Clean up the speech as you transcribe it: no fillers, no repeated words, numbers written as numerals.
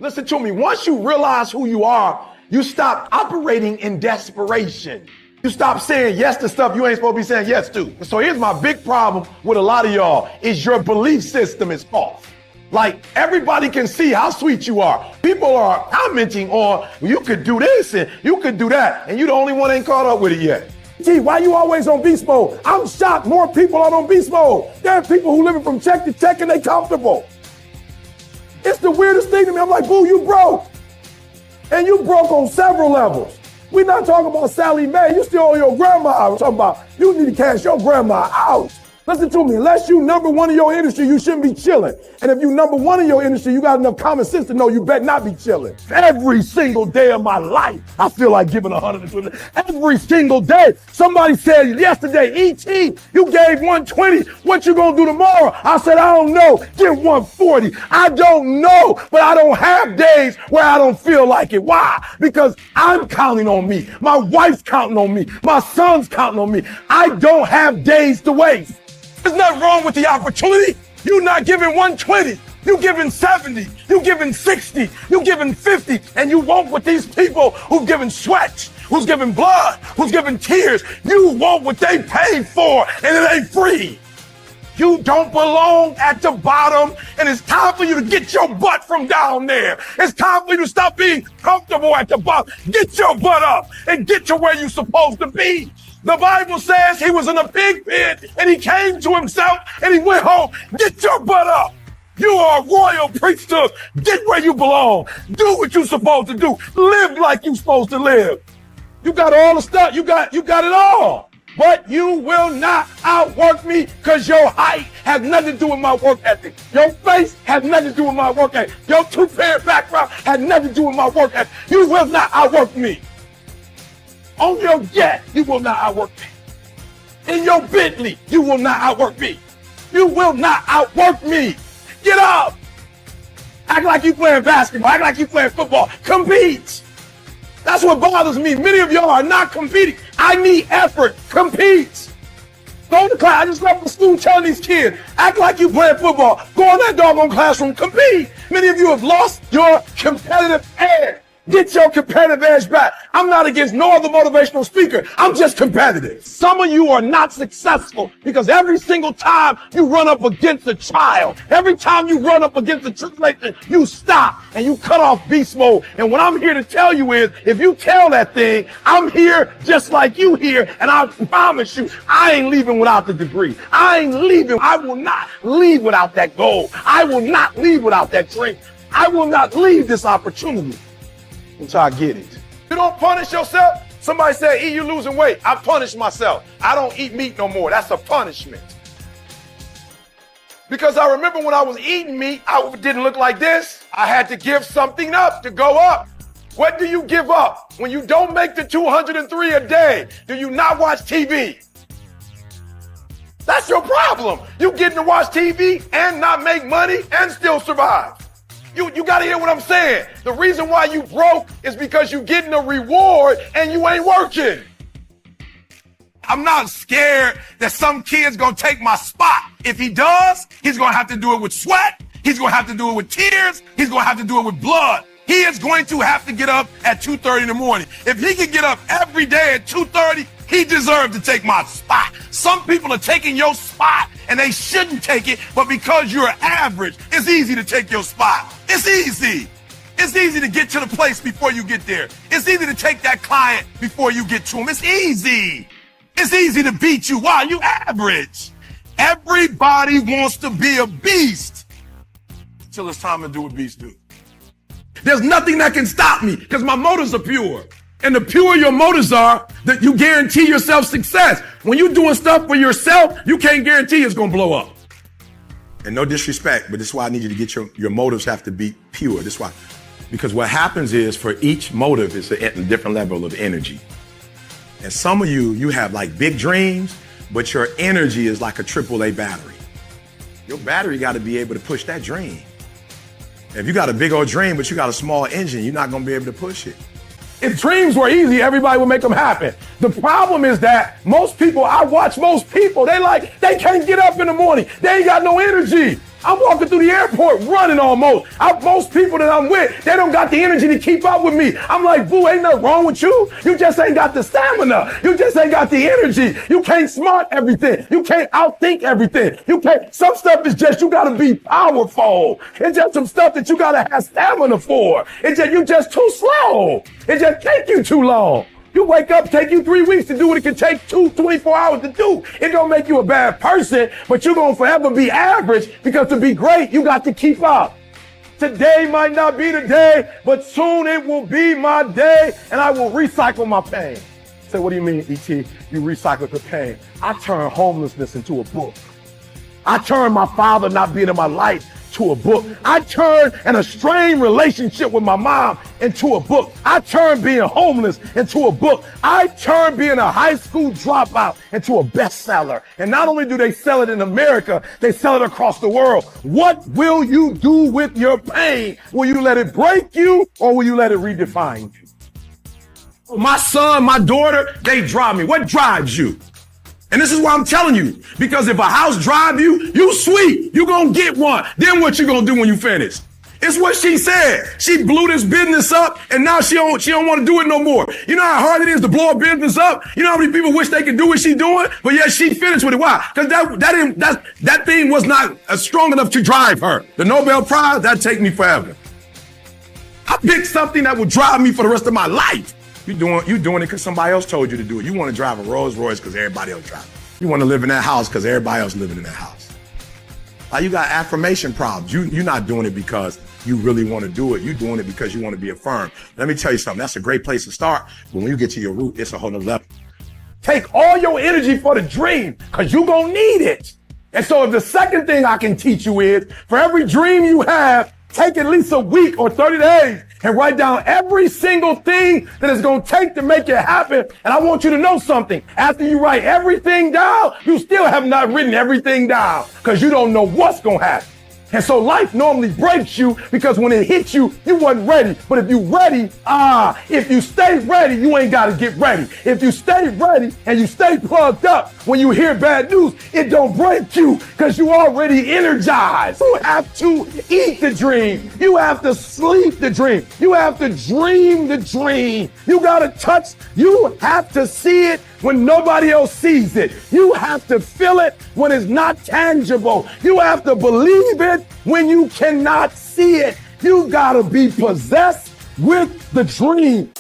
Listen to me. Once you realize who you are, you stop operating in desperation. You stop saying yes to stuff you ain't supposed to be saying yes to. So here's my big problem with a lot of y'all is your belief system is off. Like, everybody can see how sweet you are. People are commenting on, well, you could do this and you could do that, and you the only one ain't caught up with it yet. Gee, why you always on beast mode? I'm shocked more people are on beast mode. There are people who living from check to check and they comfortable. It's the weirdest thing to me. I'm like, boo, you broke. And you broke on several levels. We're not talking about Sally Mae. You still owe your grandma. We're talking about you need to cash your grandma out. Listen to me, unless you number one in your industry, you shouldn't be chilling. And if you number one in your industry, you got enough common sense to know you better not be chilling. Every single day of my life, I feel like giving 120. Every single day. Somebody said yesterday, E.T., you gave 120. What you gonna do tomorrow? I said, I don't know. Give 140. I don't know, but I don't have days where I don't feel like it. Why? Because I'm counting on me. My wife's counting on me. My son's counting on me. I don't have days to waste. There's nothing wrong with the opportunity. You're not giving 120. You giving 70. You giving 60. You giving 50. And you want what these people who've given sweat, who's giving blood, who's giving tears, you want what they paid for, and it ain't free. You don't belong at the bottom, and it's time for you to get your butt from down there. It's time for you to stop being comfortable at the bottom. Get your butt up and get to where you're supposed to be. The Bible says he was in a pig pit and he came to himself and he went home. Get your butt up. You are a royal priesthood. Get where you belong. Do what you're supposed to do. Live like you're supposed to live. You got all the stuff. You got it all. But you will not outwork me because your height has nothing to do with my work ethic. Your face has nothing to do with my work ethic. Your two-parent background has nothing to do with my work ethic. You will not outwork me. On your jet, you will not outwork me. In your Bentley, you will not outwork me. You will not outwork me. Get up. Act like you playing basketball. Act like you playing football. Compete. That's what bothers me. Many of y'all are not competing. I need effort. Compete. Go to class. I just left the school telling these kids, act like you playing football. Go in that doggone classroom. Compete. Many of you have lost your competitive edge. Get your competitive edge back. I'm not against no other motivational speaker. I'm just competitive. Some of you are not successful because every single time you run up against a trial, every time you run up against a tribulation, you stop and you cut off beast mode. And what I'm here to tell you is, if you tell that thing, I'm here just like you here, and I promise you, I ain't leaving without the degree. I ain't leaving. I will not leave without that goal. I will not leave without that dream. I will not leave this opportunity until I get it. You don't punish yourself. Somebody said, E, you losing weight. I punish myself. I don't eat meat no more. That's a punishment. Because I remember when I was eating meat, I didn't look like this. I had to give something up to go up. What do you give up? When you don't make the 203 a day, do you not watch TV? That's your problem. You getting to watch TV and not make money and still survive. You got to hear what I'm saying. The reason why you broke is because you getting a reward and you ain't working. I'm not scared that some kid's going to take my spot. If he does, he's going to have to do it with sweat. He's going to have to do it with tears. He's going to have to do it with blood. He is going to have to get up at 2:30 in the morning. If he can get up every day at 2:30, he deserves to take my spot. Some people are taking your spot and they shouldn't take it, but because you're average, it's easy to take your spot. It's easy. It's easy to get to the place before you get there. It's easy to take that client before you get to him. It's easy. It's easy to beat you. Why? You average. Everybody wants to be a beast until it's time to do what beasts do. There's nothing that can stop me because my motives are pure. And the purer your motives are, that you guarantee yourself success. When you're doing stuff for yourself, you can't guarantee it's going to blow up. And no disrespect, but this is why I need you to get your motives have to be pure. This is why. Because what happens is for each motive is a different level of energy. And some of you have like big dreams, but your energy is like a AAA battery. Your battery got to be able to push that dream. If you got a big old dream, but you got a small engine, you're not going to be able to push it. If dreams were easy, everybody would make them happen. The problem is that I watch most people, they can't get up in the morning. They ain't got no energy. I'm walking through the airport running almost. Most people that I'm with, they don't got the energy to keep up with me. I'm like, boo, ain't nothing wrong with you. You just ain't got the stamina. You just ain't got the energy. You can't smart everything. You can't outthink everything. Some stuff is just, you gotta be powerful. It's just some stuff that you gotta have stamina for. You just too slow. It just take you too long. You wake up, take you 3 weeks to do what it can take 24 hours to do. It don't make you a bad person, but you're gonna forever be average, because to be great, you got to keep up. Today might not be the day, but soon it will be my day, and I will recycle my pain. Say, what do you mean, E.T.? You recycle the pain. I turned homelessness into a book. I turned my father not being in my life to a book. I turned an estranged relationship with my mom into a book. I turned being homeless into a book. I turned being a high school dropout into a bestseller. And not only do they sell it in America, they sell it across the world. What will you do with your pain? Will you let it break you, or will you let it redefine you? My son, my daughter, they drive me. What drives you? And this is why I'm telling you, because if a house drive you, you sweet, you gonna get one. Then what you gonna do when you finish? It's what she said. She blew this business up, and now she don't want to do it no more. You know how hard it is to blow a business up? You know how many people wish they could do what she's doing? But yet she finished with it. Why? Because that thing was not strong enough to drive her. The Nobel Prize, that'd take me forever. I picked something that would drive me for the rest of my life. You doing it because somebody else told you to do it. You want to drive a Rolls Royce because everybody else drives it. You want to live in that house because everybody else living in that house. You got affirmation problems. You're not doing it because you really want to do it. You're doing it because you want to be affirmed. Let me tell you something. That's a great place to start. But when you get to your root, it's a whole nother level. Take all your energy for the dream, because you're going to need it. And so if the second thing I can teach you is, for every dream you have, take at least a week or 30 days and write down every single thing that it's going to take to make it happen. And I want you to know something. After you write everything down, you still have not written everything down, because you don't know what's going to happen. And so life normally breaks you, because when it hits you, you wasn't ready. But if you ready, if you stay ready, you ain't got to get ready. If you stay ready and you stay plugged up, when you hear bad news, it don't break you, because you already energized. You have to eat the dream. You have to sleep the dream. You have to dream the dream. You got to touch. You have to see it when nobody else sees it. You have to feel it when it's not tangible. You have to believe it when you cannot see it. You gotta be possessed with the dream.